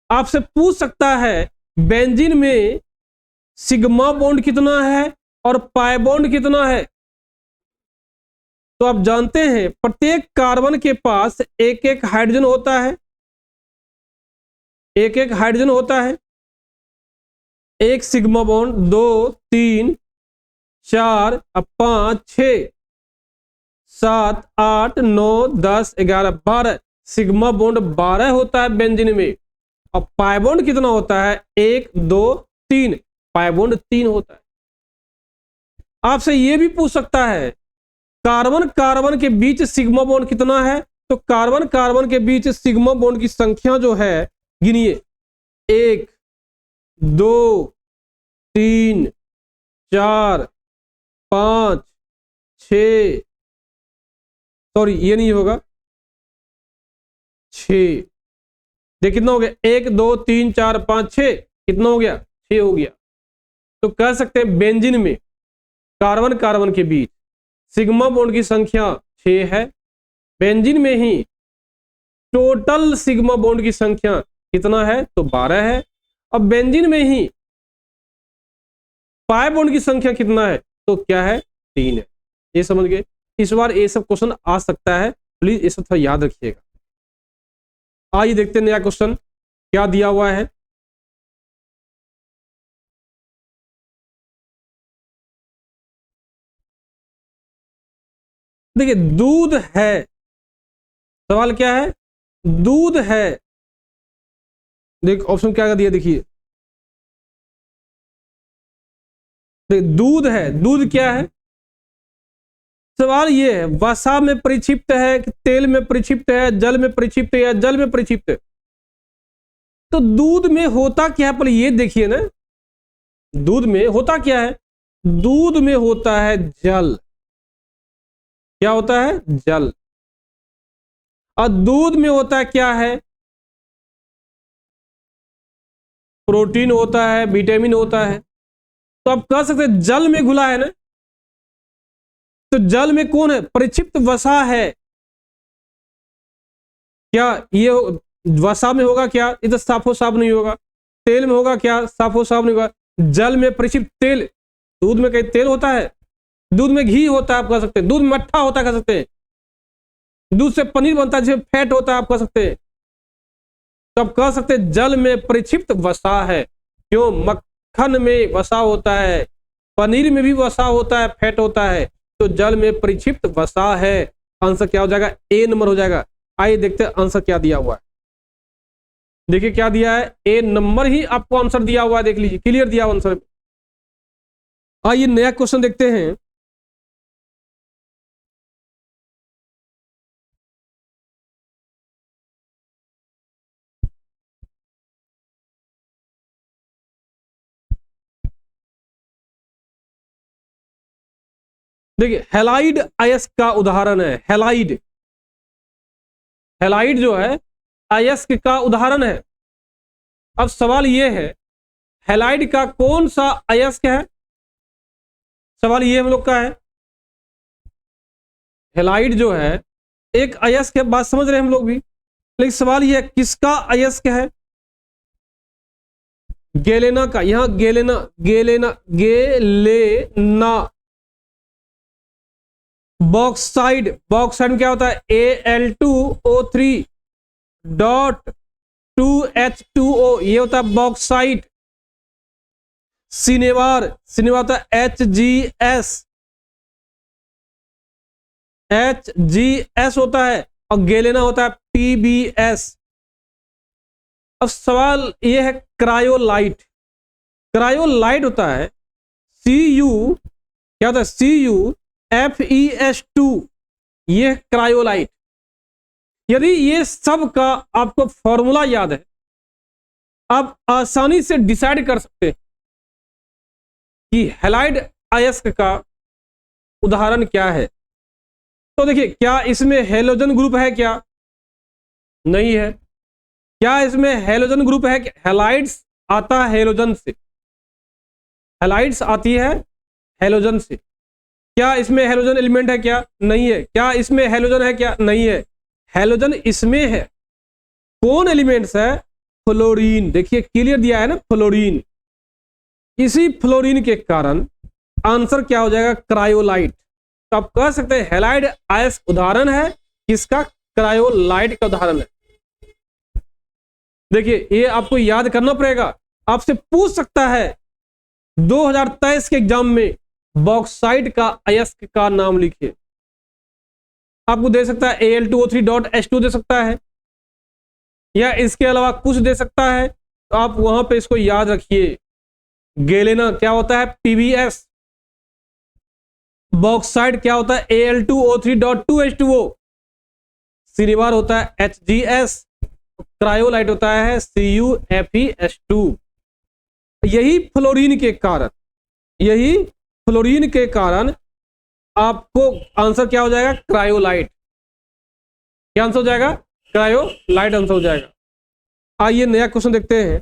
Speaker 1: आपसे पूछ सकता है बेंजीन में सिग्मा बॉन्ड कितना है और पाई बॉन्ड कितना है। तो आप जानते हैं प्रत्येक कार्बन के पास एक एक हाइड्रोजन होता है, एक एक हाइड्रोजन होता है। एक सिग्मा बॉन्ड, 2, 3, 4, 5, 6, 7, 8, 9, 10, 11, 12 सिग्मा बॉन्ड 12 होता है बेंजीन में। और पाई बॉन्ड कितना होता है? 1, 2, 3, पाई बॉन्ड 3 होता है। आपसे यह भी पूछ सकता है कार्बन कार्बन के बीच सिग्मा बॉन्ड कितना है। तो कार्बन कार्बन के बीच सिग्मा बॉन्ड की संख्या जो है, गिनिए, 1, 2, 3, 4, 5, 6, सॉरी ये नहीं होगा, 6। देख कितना हो गया? 1, 2, 3, 4, 5, 6, कितना हो गया? 6 हो गया। तो कह सकते हैं बेंजीन में कार्बन कार्बन के बीच सिग्मा बॉन्ड की संख्या 6 है। बेंजीन में ही टोटल सिग्मा बॉन्ड की संख्या कितना है? तो 12 है। अब बेंजीन में ही पाई बॉन्ड की संख्या कितना है? तो क्या है? 3 है। ये समझ गए। इस बार ये सब क्वेश्चन आ सकता है, प्लीज ये सब थोड़ा याद रखिएगा। आइए देखते हैं नया क्वेश्चन क्या दिया हुआ है। देखिए दूध है, सवाल क्या है? दूध है। देख ऑप्शन क्या दिया, देखिए दूध है। दूध क्या है? सवाल ये है वसा में परिक्षिप्त है कि तेल में परिक्षिप्त है, जल में परिक्षिप्त है या जल में परिक्षिप्त है। तो दूध में होता क्या है पहले ये देखिए ना। दूध में होता क्या है? दूध में होता है जल। क्या होता है? जल। और दूध में होता है क्या है? प्रोटीन होता है, विटामिन होता है। तो आप कह सकते हैं जल में घुला है ना। तो जल में कौन है? परिक्षिप्त वसा है। क्या ये वसा में होगा क्या? ये तो साफो साफ नहीं होगा। तेल में होगा क्या? साफो साफ नहीं होगा। जल में परिक्षिप्त तेल, दूध में कई तेल होता है, दूध में घी होता है आप कह सकते हैं, दूध में मट्ठा होता है कह सकते हैं, दूध से पनीर बनता है जिसमें फैट होता है आप कह सकते हैं। तो आप कह सकते हैं जल में परिक्षिप्त वसा है। क्यों? मक्खन में वसा होता है, पनीर में भी वसा होता है, फैट होता है, तो जल में परिक्षिप्त वसा है। आंसर क्या हो जाएगा? ए नंबर हो जाएगा। आइए देखते हैं आंसर क्या दिया हुआ है। देखिए क्या दिया है, ए नंबर ही आपको आंसर दिया हुआ है, देख लीजिए क्लियर दिया हुआ आंसर। आइए नया क्वेश्चन देखते हैं। देखिए हैलाइड अयस्क का उदाहरण है। हैलाइड, हैलाइड जो है अयस्क का उदाहरण है। अब सवाल यह है हैलाइड का कौन सा अयस्क है? सवाल ये हम लोग का है। हैलाइड जो है एक अयस्क है, बात समझ रहे हैं हम लोग भी, लेकिन सवाल यह है किसका अयस्क है? गेलेना का। यहां गेलेना, गेलेना, गेलेना। बॉक्साइड, बॉक्साइड में क्या होता है? Al2O3 डॉट 2H2O, ये होता है बॉक्साइड। सिनेवार, सिनेवार होता है HgS, HgS होता है, और गेलेना होता है PbS। अब सवाल ये है क्रायोलाइट। क्रायोलाइट होता है Cu, क्या होता है? CuFeS2, ये क्रायोलाइट। यदि ये सब का आपको फॉर्मूला याद है, आप आसानी से डिसाइड कर सकते हैं कि हैलाइड अयस्क का उदाहरण क्या है। तो देखिए क्या इसमें हेलोजन ग्रुप है? क्या नहीं है। क्या इसमें हेलोजन ग्रुप है? हैलाइड्स आता है हेलोजन से, हैलाइड्स आती है हेलोजन से। क्या इसमें हेलोजन एलिमेंट है? क्या नहीं है। क्या इसमें हेलोजन है? क्या नहीं है। हेलोजन इसमें है। कौन एलिमेंट्स है? फ्लोरीन। देखिए क्लियर दिया है ना, फ्लोरीन। इसी फ्लोरीन के कारण आंसर क्या हो जाएगा? क्रायोलाइट। तो आप कह सकते हैं हैलाइड अयस्क उदाहरण है किसका? क्रायोलाइट का उदाहरण है। देखिए ये आपको याद करना पड़ेगा, आपसे पूछ सकता है 2023 के एग्जाम में बॉक्साइड का अयस्क का नाम लिखिए। आपको दे सकता है Al2O3.H2 दे सकता है, या इसके अलावा कुछ दे सकता है, तो आप वहां पे इसको याद रखिए। गेलेना क्या होता है? PbS। बॉक्साइड क्या होता है? Al2O3.2H2O। सिनेवार होता है HgS। क्रायोलाइट होता है CuFeS2। यही फ्लोरीन के कारण, यही फ्लोरीन के कारण आपको आंसर क्या हो जाएगा? क्रायोलाइट। क्या आंसर हो जाएगा? क्रायोलाइट आंसर हो जाएगा। आइए नया क्वेश्चन देखते हैं।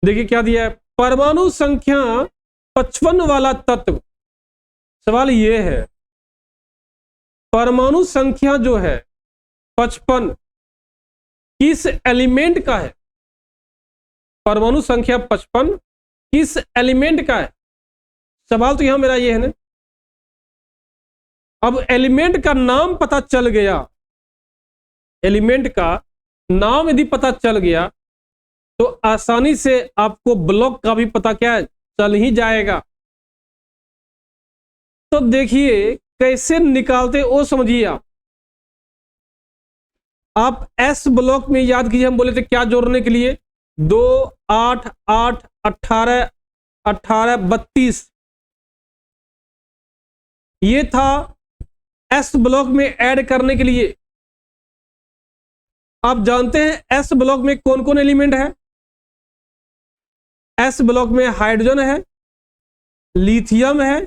Speaker 1: देखिए क्या दिया है, परमाणु संख्या 55 वाला तत्व। सवाल यह है परमाणु संख्या जो है 55 किस एलिमेंट का है? परमाणु संख्या 55 किस एलिमेंट का है? सवाल तो यहां मेरा ये है ना। अब एलिमेंट का नाम पता चल गया, एलिमेंट का नाम यदि पता चल गया तो आसानी से आपको ब्लॉक का भी पता क्या है? चल ही जाएगा। तो देखिए कैसे निकालते वो समझिए। आप एस ब्लॉक में याद कीजिए, हम बोले थे क्या जोड़ने के लिए? 2, 8, 8, 18, 18, 32, ये था एस ब्लॉक में ऐड करने के लिए। आप जानते हैं एस ब्लॉक में कौन कौन एलिमेंट है? एस ब्लॉक में हाइड्रोजन है, लिथियम है,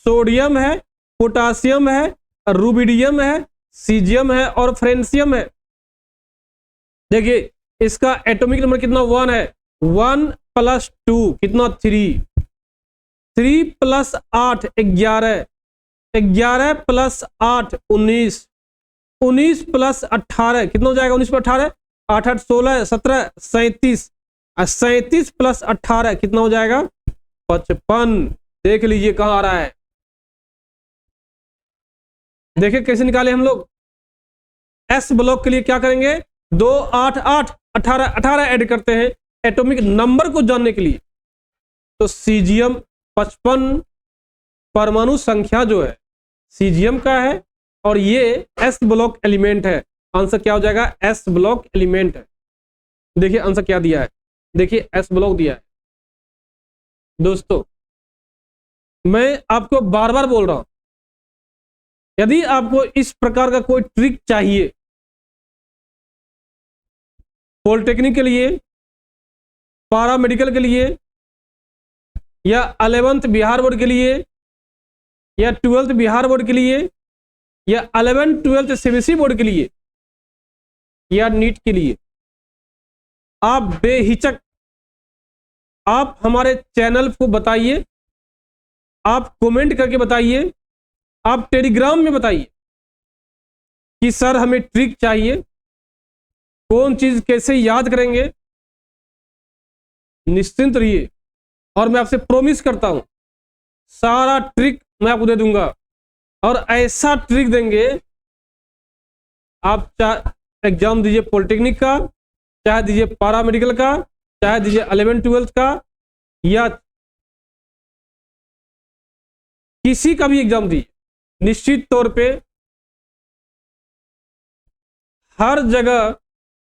Speaker 1: सोडियम है, पोटासियम है, रुबिडियम है, सीजियम है और फ्रेंसियम है। देखिए इसका एटॉमिक नंबर कितना? 1 है। 1 + 2 कितना? 3। 3 + 8 11। 11 + 8 19, 19 + 18 कितना हो जाएगा? 19 + 18 8 8 16 17 37, 37 + 18 कितना हो जाएगा? 55। देख लीजिए कहां आ रहा है, देखिए कैसे निकाले हम लोग। एस ब्लॉक के लिए क्या करेंगे? 2 8 8 18 18 ऐड करते हैं एटॉमिक नंबर को जानने के लिए। तो सीजियम 55 परमाणु संख्या जो है सीजियम का है और ये एस ब्लॉक एलिमेंट है। आंसर क्या हो जाएगा? एस ब्लॉक एलिमेंट है। देखिए आंसर क्या दिया है, देखिए एस ब्लॉक दिया है। दोस्तों मैं आपको बार बार बोल रहा हूं, यदि आपको इस प्रकार का कोई ट्रिक चाहिए पॉलिटेक्निक के लिए, पारा मेडिकल के लिए, या 11th बिहार बोर्ड के लिए, या 12th बिहार बोर्ड के लिए, या 11th 12th सीबीएसई बोर्ड के लिए, या नीट के लिए, आप बेहिचक आप हमारे चैनल को बताइए, आप कमेंट करके बताइए, आप टेलीग्राम में बताइए कि सर हमें ट्रिक चाहिए, कौन चीज कैसे याद करेंगे। निश्चिंत रहिए और मैं आपसे प्रॉमिस करता हूं सारा ट्रिक मैं आपको दे दूंगा, और ऐसा ट्रिक देंगे आप चाहे एग्जाम दीजिए पॉलिटेक्निक का, चाहे दीजिए पारा मेडिकल का, चाहे दीजिए 11th 12th का, या किसी का भी एग्जाम दीजिए, निश्चित तौर पे हर जगह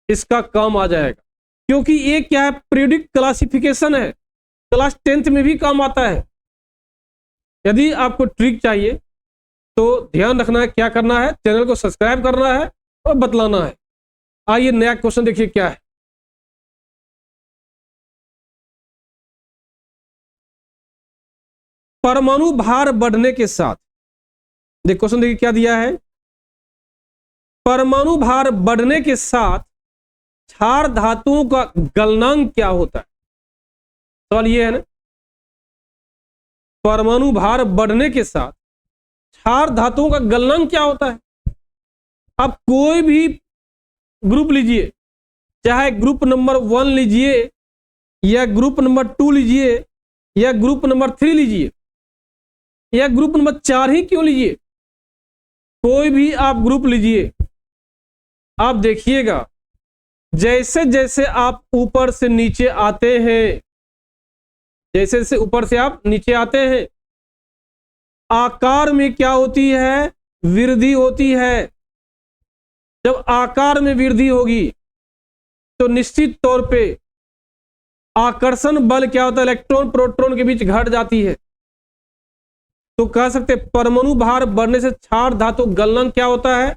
Speaker 1: इसका काम आ जाएगा। क्योंकि ये क्या है? पीरियोडिक क्लासिफिकेशन है, क्लास 10th में भी काम आता है। यदि आपको ट्रिक चाहिए तो ध्यान रखना है, क्या करना है? चैनल को सब्सक्राइब करना है और बतलाना है। आइए नया क्वेश्चन देखिए क्या है। परमाणु भार बढ़ने के साथ, देखिए क्वेश्चन देखिए क्या दिया है। परमाणु भार बढ़ने के साथ क्षार धातुओं का गलनांक क्या होता है? सवाल ये है ना, परमाणु भार बढ़ने के साथ क्षार धातुओं का गलनांक क्या होता है? आप कोई भी ग्रुप लीजिए, चाहे ग्रुप नंबर 1 लीजिए, या ग्रुप नंबर 2 लीजिए, या ग्रुप नंबर 3 लीजिए, या ग्रुप नंबर 4 ही क्यों लीजिए, कोई भी आप ग्रुप लीजिए, आप देखिएगा जैसे जैसे आप ऊपर से नीचे आते हैं, जैसे जैसे ऊपर से आप नीचे आते हैं, आकार में क्या होती है? वृद्धि होती है। जब आकार में वृद्धि होगी तो निश्चित तौर पे आकर्षण बल क्या होता है? इलेक्ट्रॉन प्रोटॉन के बीच घट जाती है। तो कह सकते परमाणु भार बढ़ने से क्षार धातु गलनांक क्या होता है?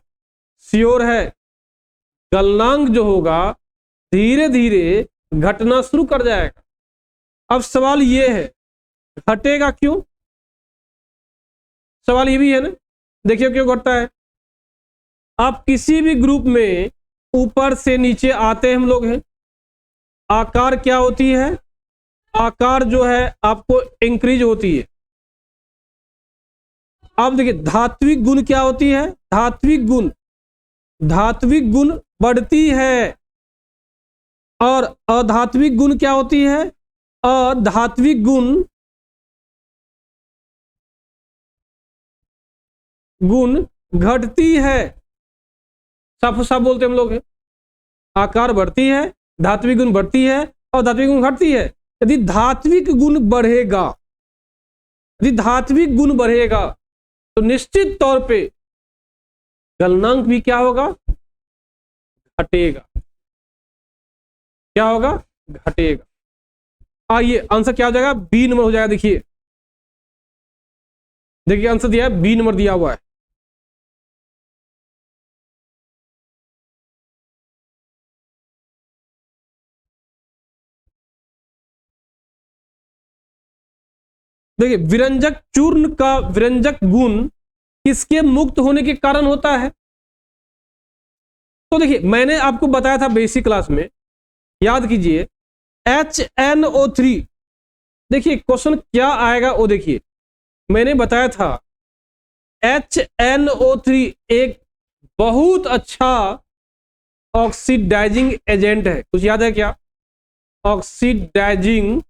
Speaker 1: श्योर है, गलनांक जो होगा धीरे धीरे घटना शुरू कर जाएगा। अब सवाल ये है, घटेगा क्यों? सवाल ये भी है ना, देखिए क्यों घटता है। आप किसी भी ग्रुप में ऊपर से नीचे आते हम लोग हैं, आकार क्या होती है? आकार जो है आपको इंक्रीज होती है। अब देखिए धात्विक गुण क्या होती है? धात्विक गुण बढ़ती है, और अधात्विक गुण क्या होती है? अधात्विक गुण घटती है। साफ साफ बोलते हम लोग हैं, आकार बढ़ती है, धात्विक गुण बढ़ती है, और धात्विक गुण घटती है। यदि धात्विक गुण बढ़ेगा, यदि धात्विक गुण बढ़ेगा तो निश्चित तौर पे गलनांक भी क्या होगा? घटेगा। क्या होगा? घटेगा। आइए आंसर क्या हो जाएगा? बी नंबर हो जाएगा। देखिए देखिए आंसर दिया है, बी नंबर दिया हुआ है। देखिए विरंजक चूर्ण का विरंजक गुण किसके मुक्त होने के कारण होता है? तो देखिए मैंने आपको बताया था बेसिक क्लास में, याद कीजिए, HNO3। देखिए क्वेश्चन क्या आएगा वो देखिए, मैंने बताया था HNO3 एक बहुत अच्छा ऑक्सीडाइजिंग एजेंट है। कुछ याद है क्या? ऑक्सीडाइजिंग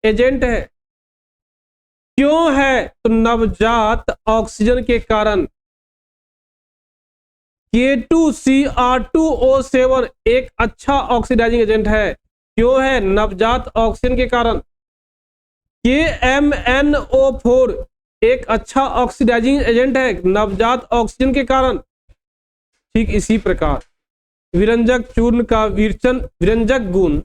Speaker 1: एजेंट है। क्यों है? तो नवजात ऑक्सीजन के कारण। K2Cr2O7 एक अच्छा ऑक्सीडाइजिंग एजेंट है। क्यों है? नवजात ऑक्सीजन के कारण। KMNO4 एक अच्छा ऑक्सीडाइजिंग एजेंट है नवजात ऑक्सीजन के कारण। ठीक इसी प्रकार विरंजक चूर्ण का विरंजक गुण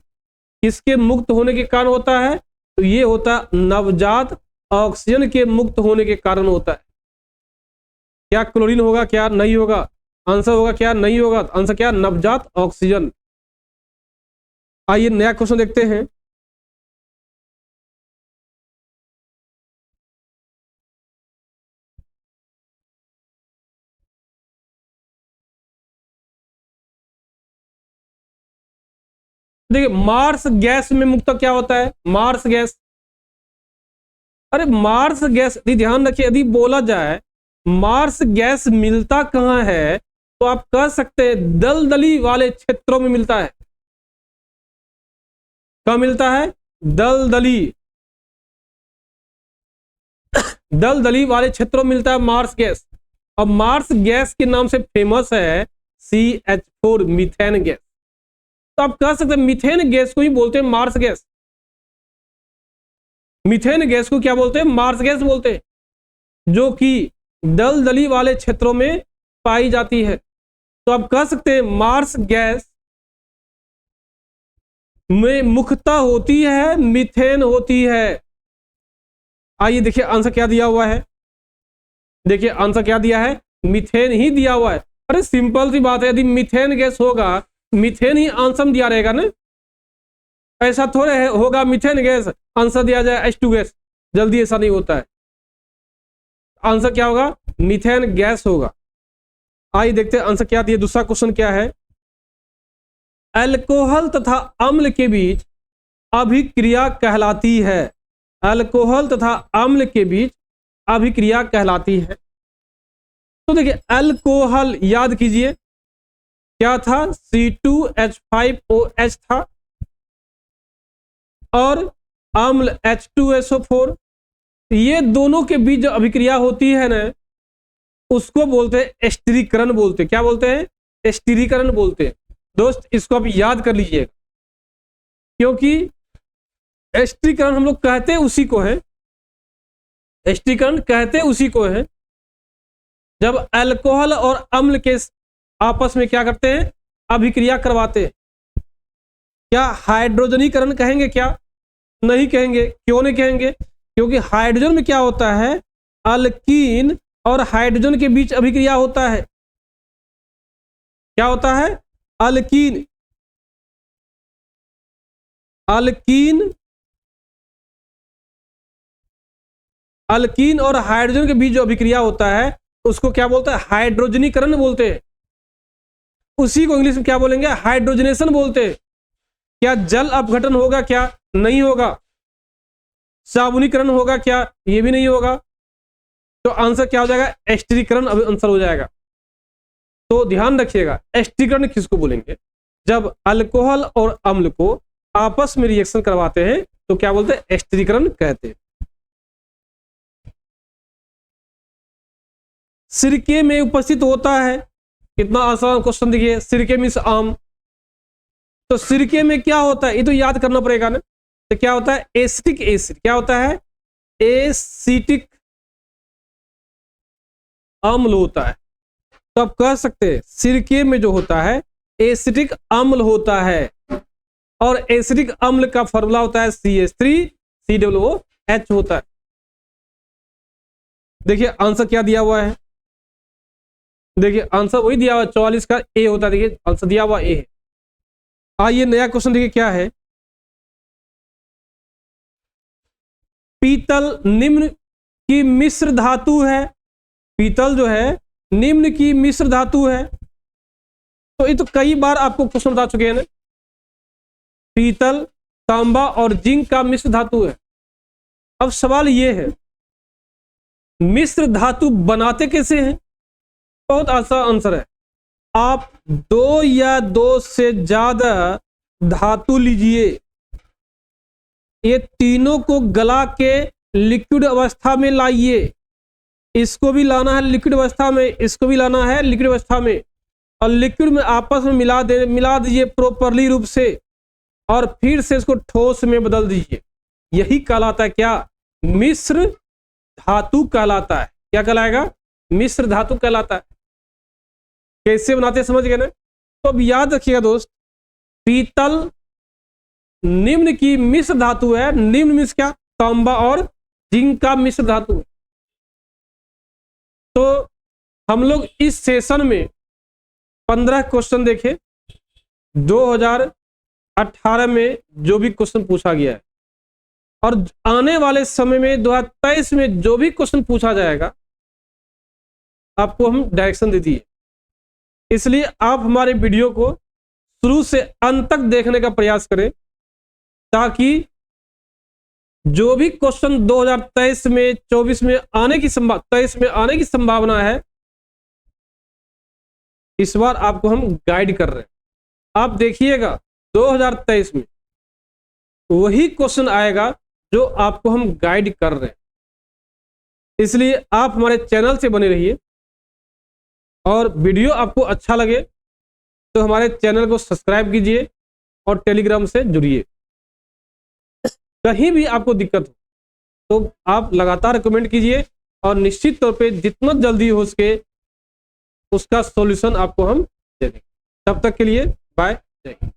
Speaker 1: किसके मुक्त होने के कारण होता है? तो ये होता है नवजात ऑक्सीजन के मुक्त होने के कारण होता है। क्या क्लोरीन होगा? क्या नहीं होगा? आंसर होगा क्या? नहीं होगा। आंसर क्या? नवजात ऑक्सीजन। आइए नया क्वेश्चन देखते हैं। देखिए मार्स गैस में मुक्त क्या होता है? Marsh gas. अरे मार्स गैस ध्यान रखिए, यदि बोला जाए मार्स गैस मिलता कहां है तो आप कह सकते हैं दलदली वाले क्षेत्रों में मिलता है। कहां मिलता है? दलदली दलदली वाले क्षेत्रों में मिलता है मार्स गैस। और मार्स गैस के नाम से फेमस है CH4 मीथेन गैस। तो आप कह सकते हैं मीथेन गैस को ही बोलते हैं मार्स गैस। मीथेन गैस को क्या बोलते हैं? मार्स गैस बोलते हैं, जो कि दलदली वाले क्षेत्रों में पाई जाती है। तो आप कह सकते हैं मार्स गैस में मुख्यतः होती है मीथेन होती है। आइए देखिए आंसर क्या दिया हुआ है। देखिए आंसर क्या दिया है? मीथेन ही दिया हुआ है। अरे सिंपल सी बात है, यदि मीथेन गैस होगा मीथेन ही आंसर दिया रहेगा ना। ऐसा थोड़े है होगा मीथेन गैस आंसर दिया जाए H2 गैस, जल्दी ऐसा नहीं होता है। आंसर क्या होगा? मीथेन गैस होगा। आइए देखते हैं आंसर क्या दिया। दूसरा क्वेश्चन क्या है? अल्कोहल तथा अम्ल के बीच अभिक्रिया कहलाती है। अल्कोहल तथा अम्ल के बीच अभिक्रिया कहलाती है। तो देखिए अल्कोहल याद कीजिए क्या था? C2H5OH था और अम्ल H2SO4। ये दोनों के बीच जो अभिक्रिया होती है ना उसको बोलते हैं एस्टरीकरण बोलते हैं। क्या बोलते हैं? एस्टरीकरण बोलते हैं। दोस्त इसको आप याद कर लीजिएगा, क्योंकि एस्टरीकरण हम लोग कहते उसी को है, एस्टरीकरण कहते उसी को है जब अल्कोहल और अम्ल के आपस में क्या करते हैं? अभिक्रिया करवाते हैं। क्या हाइड्रोजनीकरण कहेंगे? क्या नहीं कहेंगे। क्यों नहीं कहेंगे? क्योंकि हाइड्रोजन में क्या होता है? अल्कीन और हाइड्रोजन के बीच अभिक्रिया होता है। क्या होता है? अल्कीन अल्कीन अल्कीन और हाइड्रोजन के बीच जो अभिक्रिया होता है उसको क्या बोलते हैं? हाइड्रोजनीकरण बोलते हैं। उसी को इंग्लिश में क्या बोलेंगे? हाइड्रोजनेशन बोलते हैं। क्या जल अपघटन होगा? क्या नहीं होगा। साबुनीकरण होगा? क्या ये भी नहीं होगा। तो आंसर क्या हो जाएगा? एस्टरीकरण आंसर हो जाएगा। तो ध्यान रखिएगा एस्टरीकरण किसको बोलेंगे? जब अल्कोहल और अम्ल को आपस में रिएक्शन करवाते हैं तो क्या बोलते हैं? एस्टरीकरण कहते हैं। सिरके में उपस्थित होता है। कितना आसान क्वेश्चन देखिए। सिरके मीन्स आम। तो सिरके में क्या होता है ये तो याद करना पड़ेगा ना। तो क्या होता है? Acetic acid. क्या होता है? एसिटिक अम्ल होता है। तो आप कह सकते हैं सिरके में जो होता है एसिटिक अम्ल होता है। और एसिटिक अम्ल का फॉर्मूला होता है CH3COOH होता है। देखिए आंसर क्या दिया हुआ है। देखिए आंसर वही दिया हुआ 44 का ए होता है। देखिए आंसर दिया हुआ ए है। आइए नया क्वेश्चन देखिए क्या है। पीतल निम्न की मिश्र धातु है। पीतल जो है निम्न की मिश्र धातु है। तो ये तो कई बार आपको क्वेश्चन बता चुके हैं ना। पीतल तांबा और जिंक का मिश्र धातु है। अब सवाल ये है मिश्र धातु बनाते कैसे हैं? बहुत आसान आंसर है। आप दो या दो से ज्यादा धातु लीजिए, ये तीनों को गला के लिक्विड अवस्था में लाइए। इसको भी लाना है लिक्विड अवस्था में, इसको भी लाना है लिक्विड अवस्था में, और लिक्विड में आपस में मिला दीजिए प्रॉपरली रूप से, और फिर से इसको ठोस में बदल दीजिए। यही कहलाता है क्या? मिश्र धातु कहलाता है। क्या कहलाएगा? मिश्र धातु कहलाता है। कैसे बनाते समझ गए ना? तो अब याद रखिएगा दोस्त, पीतल निम्न की मिश्र धातु है। निम्न मीन्स क्या? तांबा और जिंक का मिश्र धातु है। तो हम लोग इस सेशन में 15 क्वेश्चन देखे। 2018 में जो भी क्वेश्चन पूछा गया है, और आने वाले समय में 2023 में जो भी क्वेश्चन पूछा जाएगा, आपको हम डायरेक्शन दे दिए। इसलिए आप हमारे वीडियो को शुरू से अंत तक देखने का प्रयास करें, ताकि जो भी क्वेश्चन 2023 में 24 में आने की 23 में आने की संभावना है, इस बार आपको हम गाइड कर रहे हैं। आप देखिएगा 2023 में वही क्वेश्चन आएगा जो आपको हम गाइड कर रहे हैं। इसलिए आप हमारे चैनल से बने रहिए, और वीडियो आपको अच्छा लगे तो हमारे चैनल को सब्सक्राइब कीजिए और टेलीग्राम से जुड़िए। कहीं भी आपको दिक्कत हो तो आप लगातार कमेंट कीजिए, और निश्चित तौर पे जितना जल्दी हो सके उसका सॉल्यूशन आपको हम दे देंगे। तब तक के लिए बाय, जय हिंद।